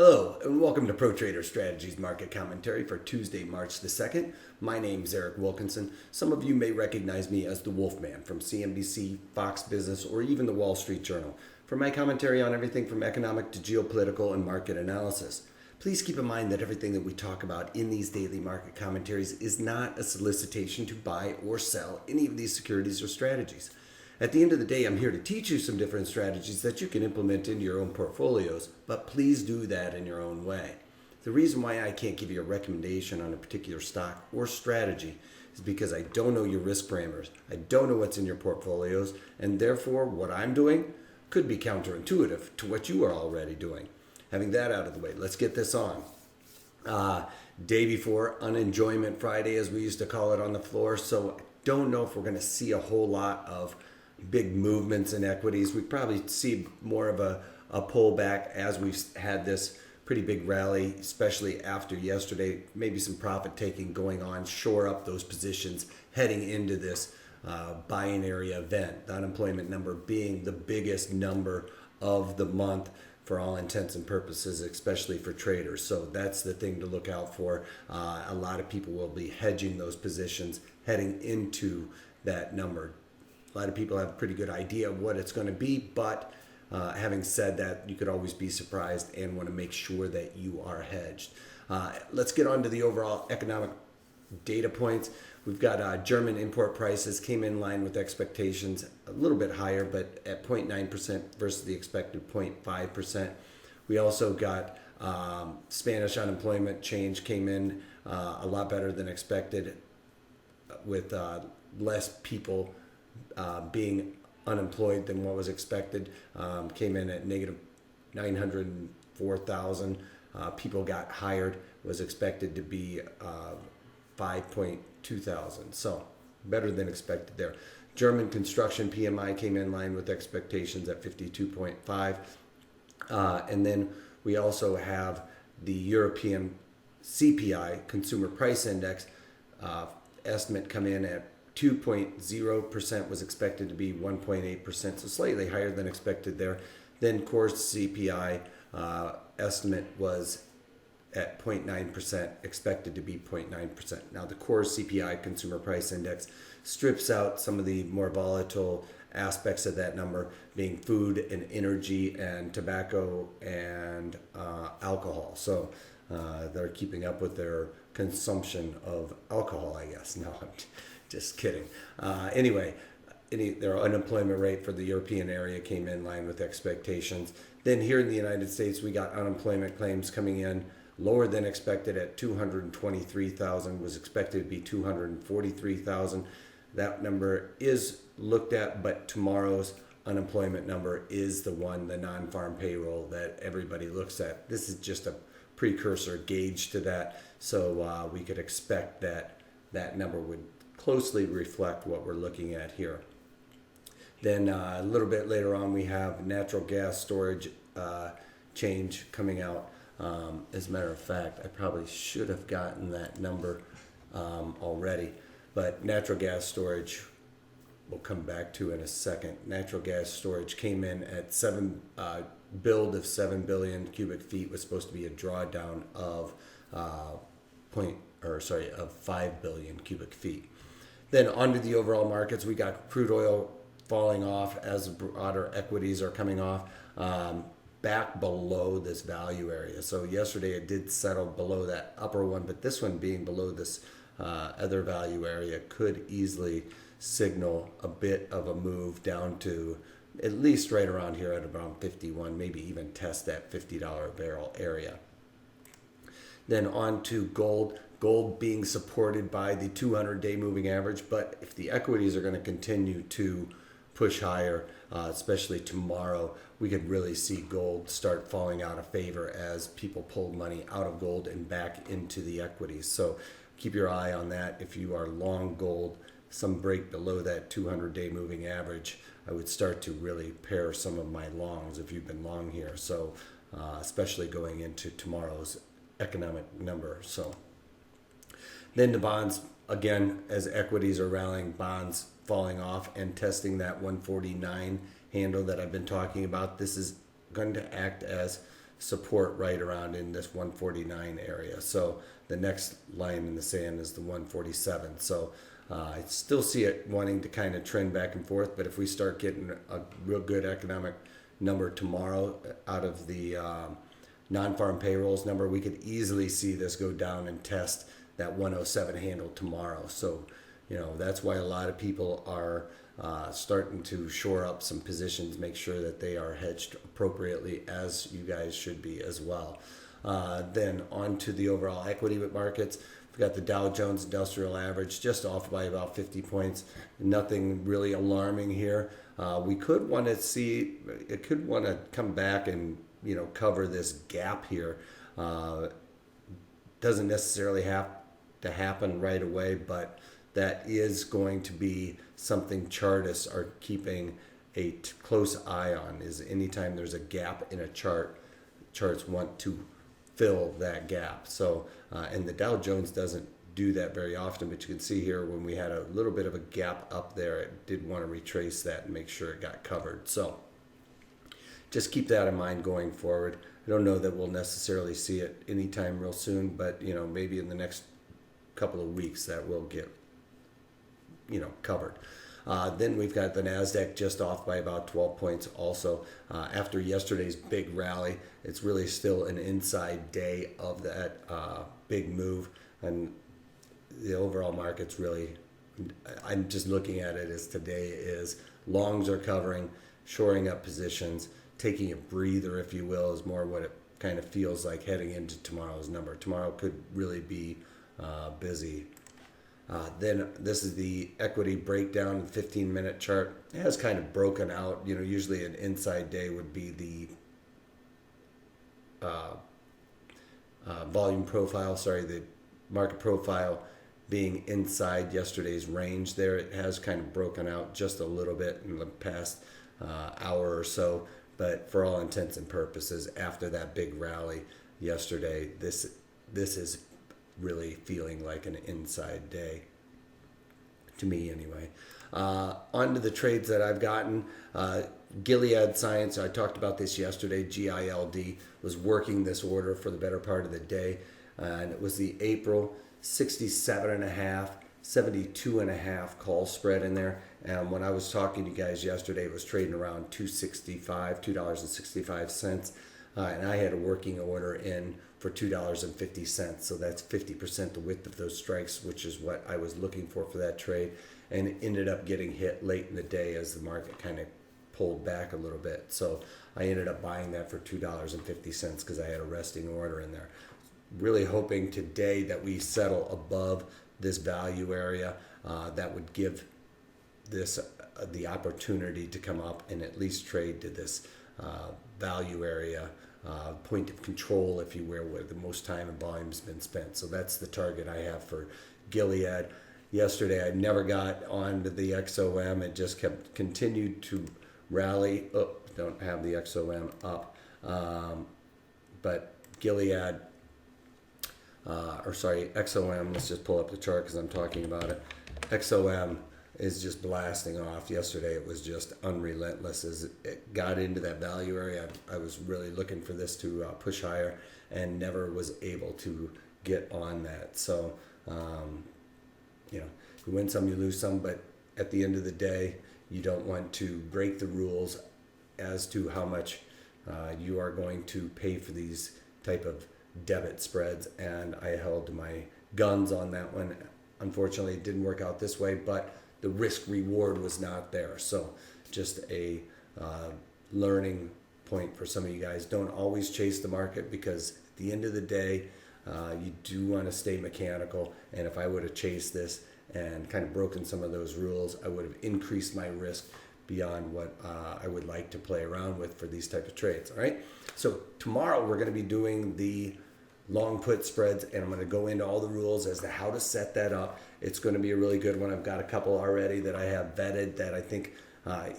Hello, and welcome to Pro Trader Strategies Market Commentary for Tuesday, March the 2nd. My name's Eric Wilkinson. Some of you may recognize me as the Wolfman from CNBC, Fox Business, or even the Wall Street Journal for my commentary on everything from economic to geopolitical and market analysis. Please keep in mind that everything that we talk about in these daily market commentaries is not a solicitation to buy or sell any of these securities or strategies. At the end of the day, I'm here to teach you some different strategies that you can implement into your own portfolios, but please do that in your own way. The reason why I can't give you a recommendation on a particular stock or strategy is because I don't know your risk parameters. I don't know what's in your portfolios, and therefore what I'm doing could be counterintuitive to what you are already doing. Having that out of the way, let's get this on. Day before Unenjoyment Friday, as we used to call it on the floor, so I don't know if we're going to see a whole lot of big movements in equities. We probably see more of a pullback as we've had this pretty big rally, especially after yesterday. Maybe some profit taking going on, shore up those positions heading into this binary event. The unemployment number being the biggest number of the month for all intents and purposes, especially for traders. So that's the thing to look out for. A lot of people will be hedging those positions heading into that number. A lot of people have a pretty good idea of what it's going to be, but having said that, you could always be surprised and want to make sure that you are hedged. Let's get on to the overall economic data points. We've got German import prices came in line with expectations, a little bit higher, but at 0.9% versus the expected 0.5%. We also got Spanish unemployment change came in a lot better than expected, with less people being unemployed than what was expected. Came in at negative 904,000. People got hired, was expected to be 5.2 thousand. So better than expected there. German construction PMI came in line with expectations at 52.5. And then we also have the European CPI, Consumer Price Index, estimate come in at 2.0%, was expected to be 1.8%, so slightly higher than expected there. Then core CPI estimate was at 0.9%, expected to be 0.9%. Now the core CPI, Consumer Price Index, strips out some of the more volatile aspects of that number, being food and energy and tobacco and alcohol. So they're keeping up with their consumption of alcohol, I guess. No, I'm just kidding. Anyway, their unemployment rate for the European area came in line with expectations. Then here in the United States, we got unemployment claims coming in lower than expected at 223,000, was expected to be 243,000. That number is looked at, but tomorrow's unemployment number is the one, the non-farm payroll, that everybody looks at. This is just a precursor gauge to that, so we could expect that that number would closely reflect what we're looking at here. Then a little bit later on, we have natural gas storage change coming out. As a matter of fact, I probably should have gotten that number already, but natural gas storage we'll come back to in a second. Natural gas storage came in at build of 7 billion cubic feet, was supposed to be a drawdown of 5 billion cubic feet. Then onto the overall markets, we got crude oil falling off as broader equities are coming off, back below this value area. So yesterday it did settle below that upper one, but this one being below this other value area could easily signal a bit of a move down to at least right around here at around 51, maybe even test that $50 a barrel area. Then on to gold. Gold being supported by the 200-day moving average, but if the equities are going to continue to push higher, especially tomorrow, we could really see gold start falling out of favor as people pull money out of gold and back into the equities. So keep your eye on that. If you are long gold, some break below that 200-day moving average, I would start to really pair some of my longs if you've been long here. So especially going into tomorrow's economic number. So then the bonds, again, as equities are rallying, bonds falling off and testing that 149 handle that I've been talking about. This is going to act as support right around in this 149 area. So the next line in the sand is the 147. So I still see it wanting to kind of trend back and forth, but if we start getting a real good economic number tomorrow out of the non-farm payrolls number, we could easily see this go down and test that 107 handle tomorrow. So, that's why a lot of people are starting to shore up some positions, make sure that they are hedged appropriately, as you guys should be as well. Then on to the overall equity markets. We've got the Dow Jones Industrial Average just off by about 50 points. Nothing really alarming here. We could want to see, it could want to come back and, cover this gap here. Doesn't necessarily have to happen right away, but that is going to be something chartists are keeping a close eye on. Is anytime there's a gap in a chart, charts want to fill that gap. So, and the Dow Jones doesn't do that very often, but you can see here when we had a little bit of a gap up there, it did want to retrace that and make sure it got covered. So just keep that in mind going forward. I don't know that we'll necessarily see it anytime real soon, but maybe in the next couple of weeks that will get covered. Then we've got the NASDAQ just off by about 12 points also. After yesterday's big rally, it's really still an inside day of that big move. And the overall market's really, I'm just looking at it as today is longs are covering, shoring up positions, taking a breather, if you will, is more what it kind of feels like heading into tomorrow's number. Tomorrow could really be busy. Then this is the equity breakdown, 15-minute chart. It has kind of broken out. Usually an inside day would be the volume profile, the market profile being inside yesterday's range there. It has kind of broken out just a little bit in the past hour or so, but for all intents and purposes, after that big rally yesterday, this is really feeling like an inside day to me anyway. On to the trades that I've gotten. Gilead Science, I talked about this yesterday, GILD, was working this order for the better part of the day, and it was the April 67.5, 72.5 call spread in there. And when I was talking to you guys yesterday, it was trading around $2.65, and I had a working order in for $2.50. So that's 50% the width of those strikes, which is what I was looking for that trade, and it ended up getting hit late in the day as the market kind of pulled back a little bit. So I ended up buying that for $2.50 because I had a resting order in there. Really hoping today that we settle above this value area. That would give this the opportunity to come up and at least trade to this value area, point of control, if you will, where the most time and volume has been spent. So that's the target I have for Gilead. Yesterday I never got onto the XOM. It just continued to rally. Oh, don't have the XOM up. But Gilead, XOM, let's just pull up the chart because I'm talking about it. XOM is just blasting off. Yesterday it was just unrelentless as it got into that value area. I was really looking for this to push higher and never was able to get on that. So, you win some, you lose some, but at the end of the day, you don't want to break the rules as to how much you are going to pay for these type of debit spreads, and I held to my guns on that one. Unfortunately, it didn't work out this way, but the risk reward was not there. So just a learning point for some of you guys. Don't always chase the market, because at the end of the day, you do want to stay mechanical. And if I would have chased this and kind of broken some of those rules, I would have increased my risk beyond what I would like to play around with for these type of trades. All right. So tomorrow we're going to be doing the long put spreads, and I'm going to go into all the rules as to how to set that up. It's going to be a really good one. I've got a couple already that I have vetted that I think,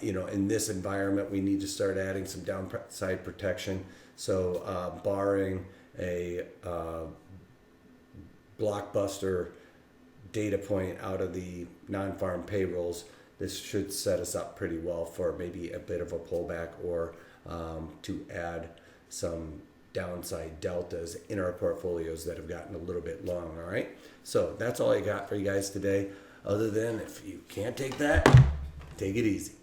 in this environment, we need to start adding some downside protection. So barring a blockbuster data point out of the non-farm payrolls, this should set us up pretty well for maybe a bit of a pullback, or to add some downside deltas in our portfolios that have gotten a little bit long. All right. So that's all I got for you guys today. Other than if you can't take that, take it easy.